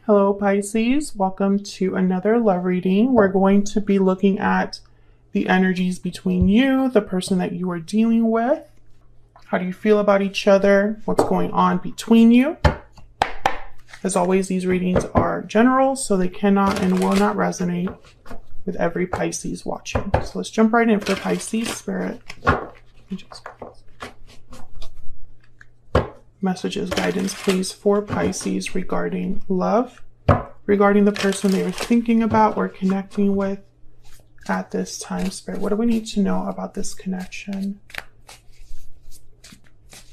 Hello Pisces, welcome to another love reading. We're going to be looking at the energies between you, the person that you are dealing with. How do you feel about each other? What's going on between you? As always, these readings are general, so they cannot and will not resonate with every Pisces watching. So let's jump right in for Pisces Spirit. Messages, guidance, please, for Pisces regarding love, regarding the person they are thinking about or connecting with at this time. Spirit, what do we need to know about this connection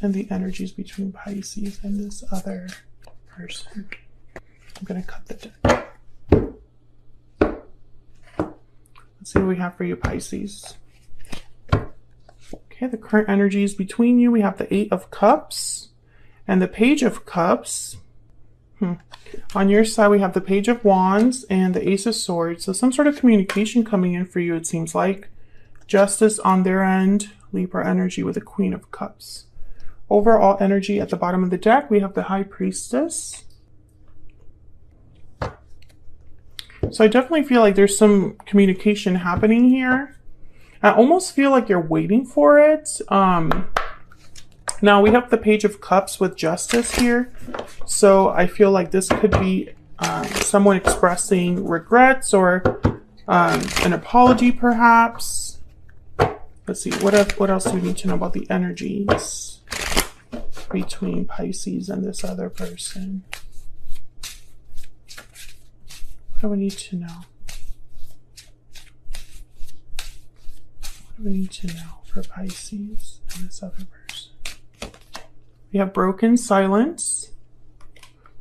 and the energies between Pisces and this other person? I'm going to cut the deck. Let's see what we have for you, Pisces. Okay, the current energies between you. We have the Eight of Cups and the Page of Cups. On your side, we have the Page of Wands and the Ace of Swords. So some sort of communication coming in for you, it seems like. Justice on their end. Libra energy with the Queen of Cups. Overall energy at the bottom of the deck, we have the High Priestess. So I definitely feel like there's some communication happening here. I almost feel like you're waiting for it. Now we have the Page of Cups with Justice here. So I feel like this could be someone expressing regrets or an apology perhaps. Let's see, what else do we need to know about the energies between Pisces and this other person? What do we need to know? What do we need to know for Pisces and this other person? We have broken silence.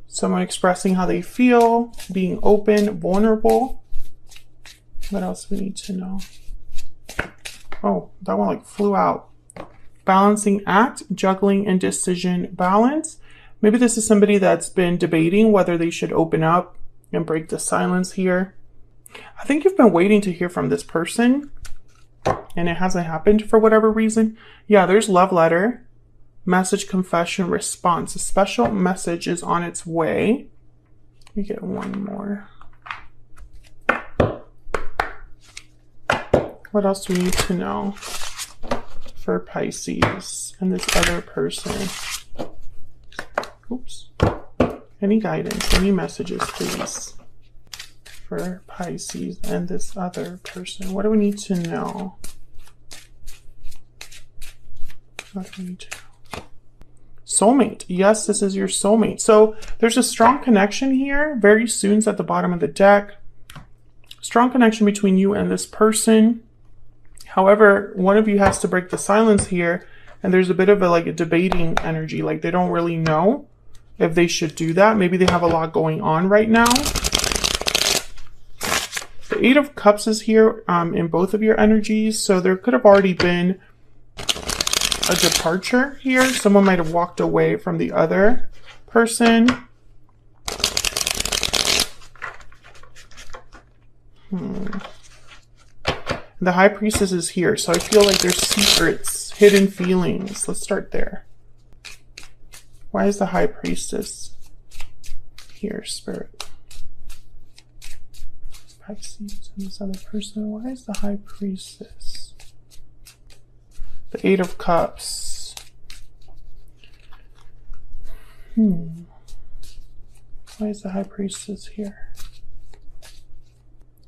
Someone expressing how they feel, being open, vulnerable. What else do we need to know? Oh, that one like flew out. Balancing act, juggling, and decision balance. Maybe this is somebody that's been debating whether they should open up and break the silence here. I think you've been waiting to hear from this person and it hasn't happened for whatever reason. Yeah, there's love letter. Message, confession, response. A special message is on its way. Let me get one more. What else do we need to know for Pisces and this other person? Oops. Any guidance, any messages, please, for Pisces and this other person? What do we need to know? What do we need to know? Soulmate. Yes, this is your soulmate. So there's a strong connection here. Very soon's at the bottom of the deck. Strong connection between you and this person. However, one of you has to break the silence here. And there's a bit of a debating energy. Like they don't really know if they should do that. Maybe they have a lot going on right now. The Eight of Cups is here in both of your energies. So there could have already been a departure here. Someone might have walked away from the other person. The High Priestess is here. So I feel like there's secrets, hidden feelings. Let's start there. Why is the High Priestess here, Spirit? Pisces and this other person. Why is the High Priestess? The Eight of Cups. Why is the High Priestess here?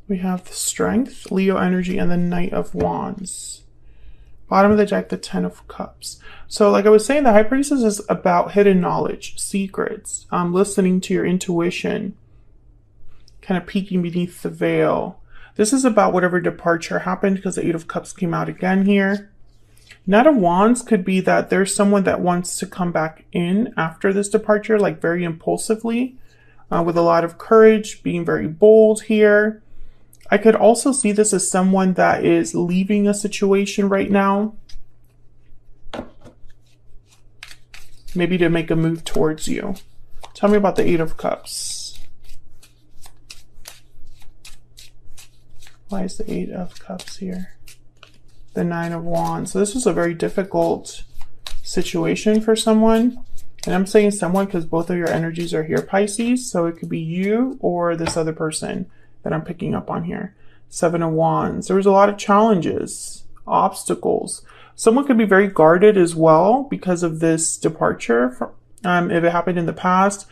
We have the Strength, Leo energy, and the Knight of Wands. Bottom of the deck, the Ten of Cups. So like I was saying, the High Priestess is about hidden knowledge, secrets, listening to your intuition, kind of peeking beneath the veil. This is about whatever departure happened because the Eight of Cups came out again here. Knight of Wands could be that there's someone that wants to come back in after this departure, like very impulsively, with a lot of courage, being very bold here. I could also see this as someone that is leaving a situation right now, maybe to make a move towards you. Tell me about the Eight of Cups. Why is the Eight of Cups here? The Nine of Wands. So this was a very difficult situation for someone. And I'm saying someone because both of your energies are here, Pisces. So it could be you or this other person that I'm picking up on here. 7 of Wands. There was a lot of challenges, obstacles. Someone could be very guarded as well because of this departure. If it happened in the past,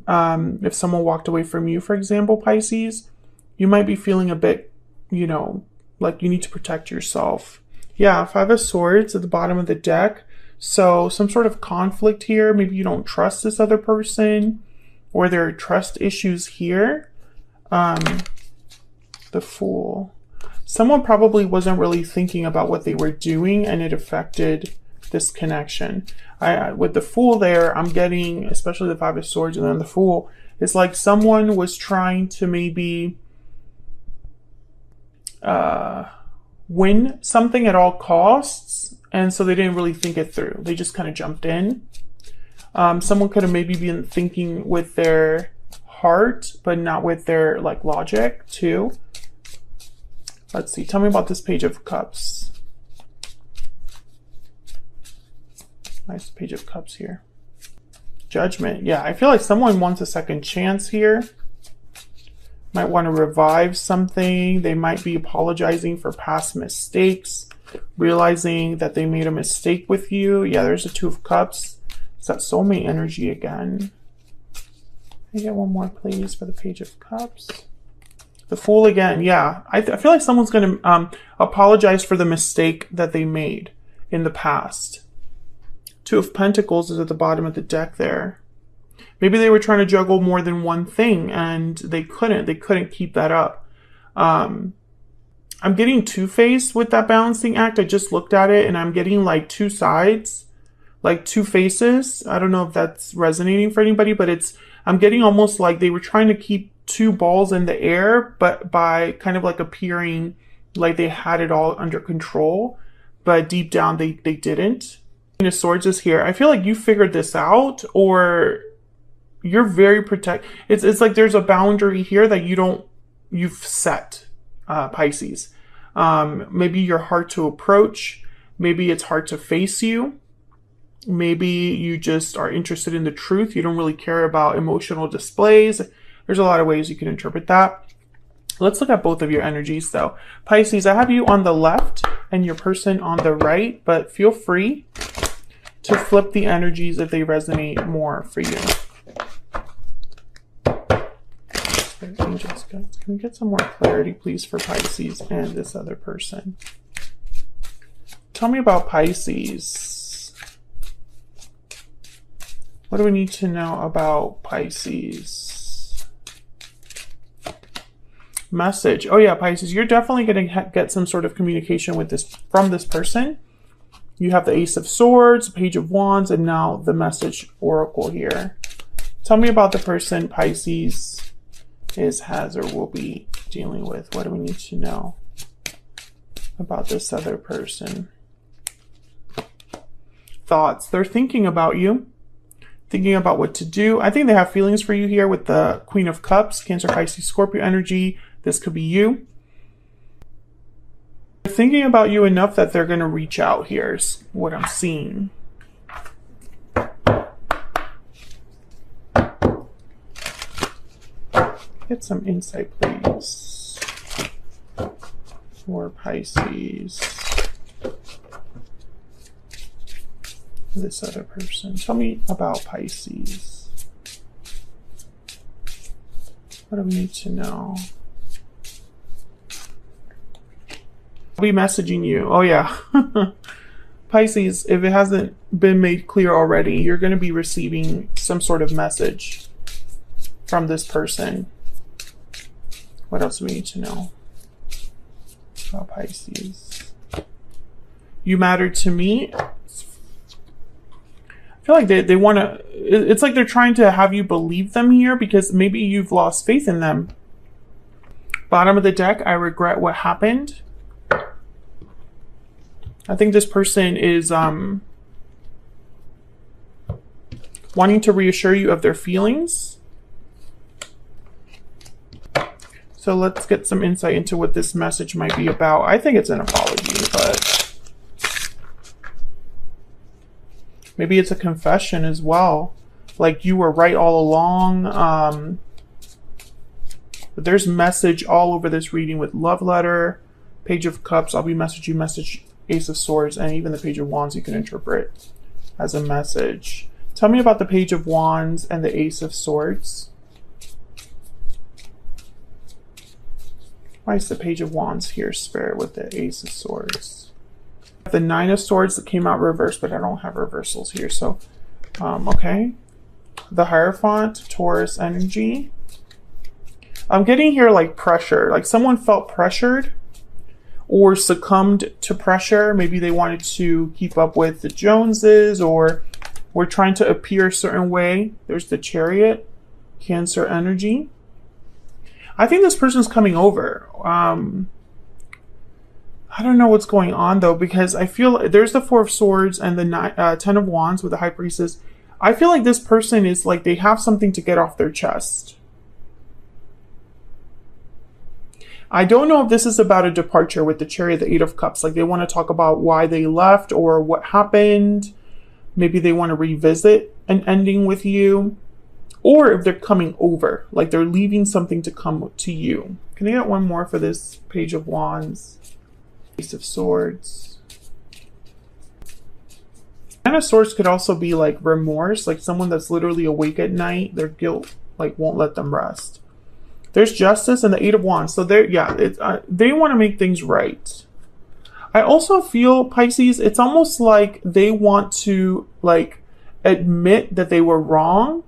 if someone walked away from you, for example, Pisces, you might be feeling a bit, you know, like you need to protect yourself. Yeah, 5 of Swords at the bottom of the deck. So some sort of conflict here. Maybe you don't trust this other person, or there are trust issues here. The Fool. Someone probably wasn't really thinking about what they were doing, and it affected this connection. With the Fool there, I'm getting, especially the 5 of Swords and then the Fool, it's like someone was trying to maybe win something at all costs, and so they didn't really think it through. They just kind of jumped in. Someone could have maybe been thinking with their heart, but not with their like logic too. Let's see. Tell me about this Page of Cups. Nice Page of Cups here. Judgment. Yeah, I feel like someone wants a second chance here. Might want to revive something. They might be apologizing for past mistakes, realizing that they made a mistake with you. Yeah, there's a 2 of Cups. It's that soulmate energy again. Can I get one more, please, for the Page of Cups? The Fool again. Yeah, I feel like someone's going to apologize for the mistake that they made in the past. 2 of Pentacles is at the bottom of the deck there. Maybe they were trying to juggle more than one thing and they couldn't. They couldn't keep that up. I'm getting two-faced with that balancing act. I just looked at it and I'm getting like 2 sides, like 2 faces. I don't know if that's resonating for anybody, but I'm getting almost like they were trying to keep 2 balls in the air, but by kind of like appearing like they had it all under control, but deep down they didn't. Queen of Swords is here. I feel like you figured this out, or you're very it's like there's a boundary here that you've set, Pisces. Maybe you're hard to approach. Maybe it's hard to face you. Maybe you just are interested in the truth. You don't really care about emotional displays. There's a lot of ways you can interpret that. Let's look at both of your energies though. Pisces, I have you on the left and your person on the right, but feel free to flip the energies if they resonate more for you. Angels, can we get some more clarity, please, for Pisces and this other person? Tell me about Pisces. What do we need to know about Pisces? Message. Oh yeah, Pisces, you're definitely going to get some sort of communication with from this person. You have the Ace of Swords, Page of Wands, and now the Message Oracle here. Tell me about the person Pisces has, or will be dealing with. What do we need to know about this other person? Thoughts. They're thinking about you, thinking about what to do. I think they have feelings for you here with the Queen of Cups, Cancer, Pisces, Scorpio energy. This could be you. They're thinking about you enough that they're going to reach out. Here's what I'm seeing. Get some insight, please, for Pisces. This other person. Tell me about Pisces. What do we need to know? I'll be messaging you. Oh yeah. Pisces, if it hasn't been made clear already, you're going to be receiving some sort of message from this person. What else do we need to know about Pisces? You matter to me. I feel like they want to, it's like they're trying to have you believe them here because maybe you've lost faith in them. Bottom of the deck, I regret what happened. I think this person is wanting to reassure you of their feelings. So let's get some insight into what this message might be about. I think it's an apology, but maybe it's a confession as well. like you were right all along. But there's message all over this reading with love letter, Page of Cups. I'll be message Ace of Swords, and even the Page of Wands you can interpret as a message. Tell me about the Page of Wands and the Ace of Swords. Why is the Page of Wands here, Spirit, with the Ace of Swords? The Nine of Swords that came out reversed, but I don't have reversals here, so okay. The Hierophant, Taurus energy. I'm getting here like pressure, like someone felt pressured or succumbed to pressure. Maybe they wanted to keep up with the Joneses or were trying to appear a certain way. There's the Chariot, Cancer energy. I think this person's coming over. I don't know what's going on though, because I feel there's the Four of Swords and the Ten of Wands with the High Priestess. I feel like this person is like they have something to get off their chest. I don't know if this is about a departure with the Chariot, the Eight of Cups. Like they want to talk about why they left or what happened. Maybe they want to revisit an ending with you. Or if they're coming over, like they're leaving something to come to you. Can I get one more for this Page of Wands? Ace of Swords. Nine of Swords could also be like remorse, like someone that's literally awake at night. Their guilt like won't let them rest. There's Justice and the Eight of Wands. So they're, yeah, they want to make things right. I also feel, Pisces, it's almost like they want to like admit that they were wrong.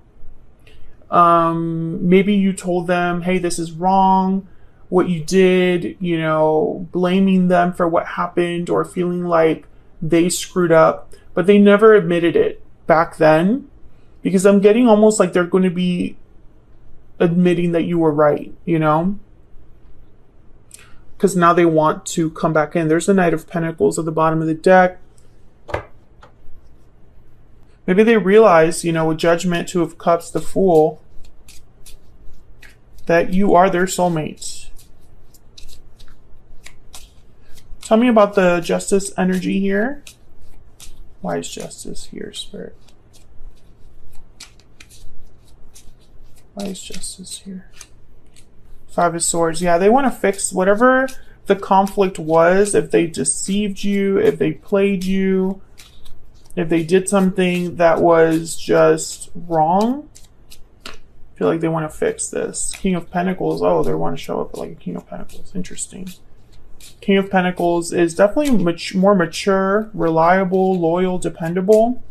Maybe you told them, hey, this is wrong, what you did, you know, blaming them for what happened or feeling like they screwed up, but they never admitted it back then, because I'm getting almost like they're going to be admitting that you were right, you know, because now they want to come back in. There's the Knight of Pentacles at the bottom of the deck. Maybe they realize, you know, with Judgment, Two of Cups, the Fool, that you are their soulmate. Tell me about the Justice energy here. Why is Justice here, Spirit? Why is Justice here? Five of Swords. Yeah, they want to fix whatever the conflict was. If they deceived you, if they played you, if they did something that was just wrong, I feel like they want to fix this. King of Pentacles. Oh, they want to show up like a King of Pentacles. Interesting. King of Pentacles is definitely more mature, reliable, loyal, dependable.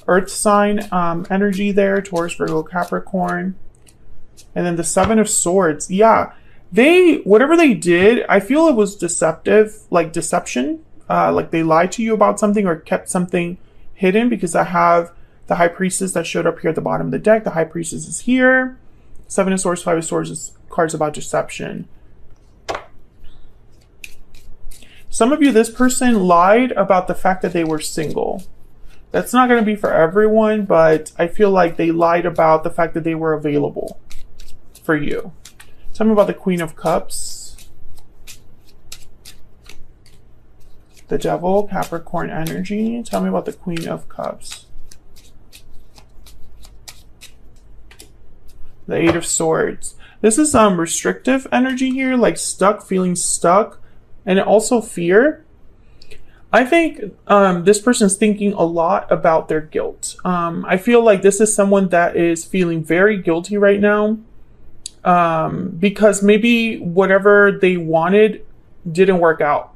Earth sign energy there. Taurus, Virgo, Capricorn. And then the Seven of Swords. Yeah, whatever they did, I feel it was deceptive, like deception. Like they lied to you about something or kept something hidden, because I have the High Priestess that showed up here at the bottom of the deck. The High Priestess is here. Seven of Swords, Five of Swords is cards about deception. Some of you, this person lied about the fact that they were single. That's not going to be for everyone, but I feel like they lied about the fact that they were available for you. Tell me about the Queen of Cups. The Devil, Capricorn energy. Tell me about the Queen of Cups. The Eight of Swords. This is restrictive energy here, like stuck, feeling stuck, and also fear. I think this person's thinking a lot about their guilt. I feel like this is someone that is feeling very guilty right now, because maybe whatever they wanted didn't work out.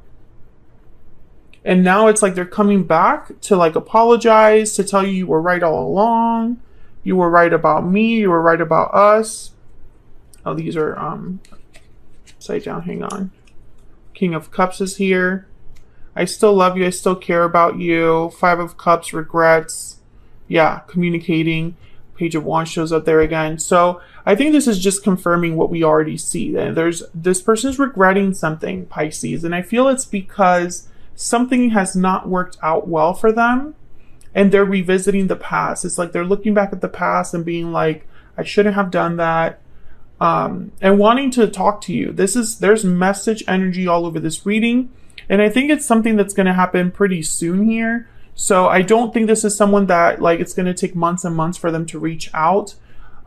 And now it's like they're coming back to like apologize, to tell you you were right all along. You were right about me. You were right about us. Oh, these are upside down. Hang on. King of Cups is here. I still love you. I still care about you. Five of Cups, regrets. Yeah, communicating. Page of Wands shows up there again. So I think this is just confirming what we already see. This person is regretting something, Pisces. And I feel it's because something has not worked out well for them. And they're revisiting the past. It's like they're looking back at the past and being like, I shouldn't have done that. And wanting to talk to you. There's message energy all over this reading. And I think it's something that's going to happen pretty soon here. So I don't think this is someone that like it's going to take months and months for them to reach out.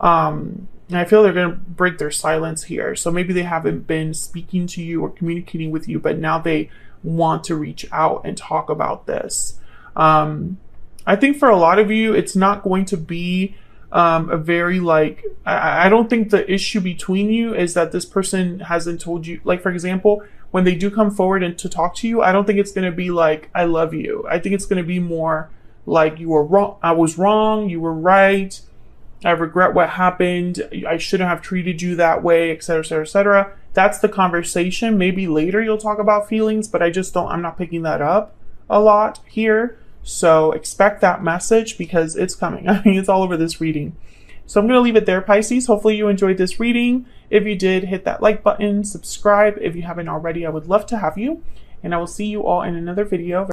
And I feel they're going to break their silence here. So maybe they haven't been speaking to you or communicating with you, but now they want to reach out and talk about this. I think for a lot of you, it's not going to be a very like, I don't think the issue between you is that this person hasn't told you, like, for example, when they do come forward and to talk to you, I don't think it's going to be like, I love you. I think it's going to be more like, you were wrong. I was wrong. You were right. I regret what happened. I shouldn't have treated you that way, etc., etc., etc. That's the conversation. Maybe later you'll talk about feelings, but I'm not picking that up a lot here. So expect that message because it's coming. I mean, it's all over this reading. So I'm going to leave it there, Pisces. Hopefully you enjoyed this reading. If you did, hit that like button, subscribe. If you haven't already, I would love to have you. And I will see you all in another video.